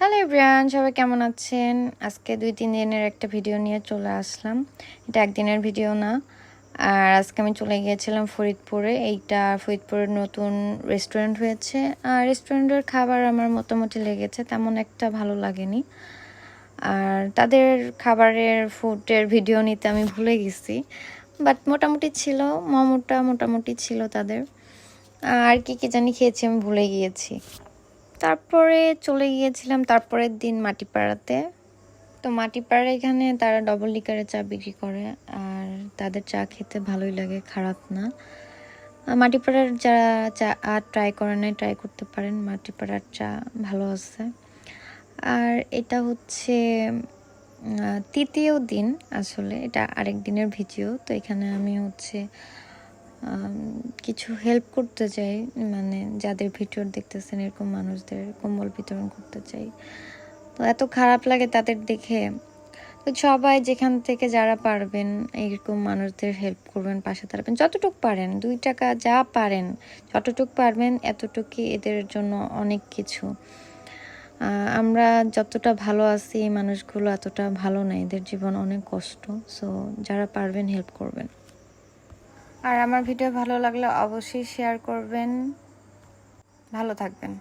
Hello everyone, সবাই কেমন আছেন? আজকে 2-3 দিনের একটা ভিডিও নিয়ে চলে আসলাম। এটা একদিনের ভিডিও না। আর আজকে আমি চলে গিয়েছিলাম ফরিদপুরে। এইটা ফরিদপুরের নতুন রেস্টুরেন্ট হয়েছে। আর রেস্টুরেন্টের খাবার আমার মোটামুটি লেগেছে, তেমন একটা ভালো লাগেনি। আর তাদের খাবারের ফুডের ভিডিও নিতে আমি ভুলে গেছি, বাট মোটামুটি ছিল। মোমোটা মোটামুটি ছিল তাদের। আর কি জানি খেয়েছি, আমি ভুলে গিয়েছি। তারপরে চলে গিয়েছিলাম তারপরের দিন মাটিপাড়াতে। তো মাটিপাড়া এখানে তারা ডবল লিকারের চা বিক্রি করে, আর তাদের চা খেতে ভালোই লাগে, খারাপ না। মাটিপাড়ার যারা চা আর ট্রাই করে নাই, ট্রাই করতে পারেন, মাটিপাড়ার চা ভালো আছে। আর এটা হচ্ছে তৃতীয় দিন, আসলে এটা আরেক দিনের ভিডিও। তো এখানে আমি হচ্ছে কিছু হেল্প করতে চাই, মানে যাদের ভিডিও দেখতেছেন এরকম মানুষদের কম্বল বিতরণ করতে চাই। তো এত খারাপ লাগে তাদের দেখে। তো সবাই যেখান থেকে যারা পারবেন এরকম মানুষদের হেল্প করবেন, পাশে দাঁড়াবেন যতটুকু পারেন। 2 টাকা যা পারেন, যতটুকু পারবেন এতটুকুই এদের জন্য অনেক কিছু। আমরা যতটা ভালো আছি, এই মানুষগুলো এতটা ভালো না, এদের জীবন অনেক কষ্ট। সো যারা পারবেন হেল্প করবেন। আর আমার ভিডিও ভালো লাগলে অবশ্যই শেয়ার করবেন। ভালো থাকবেন।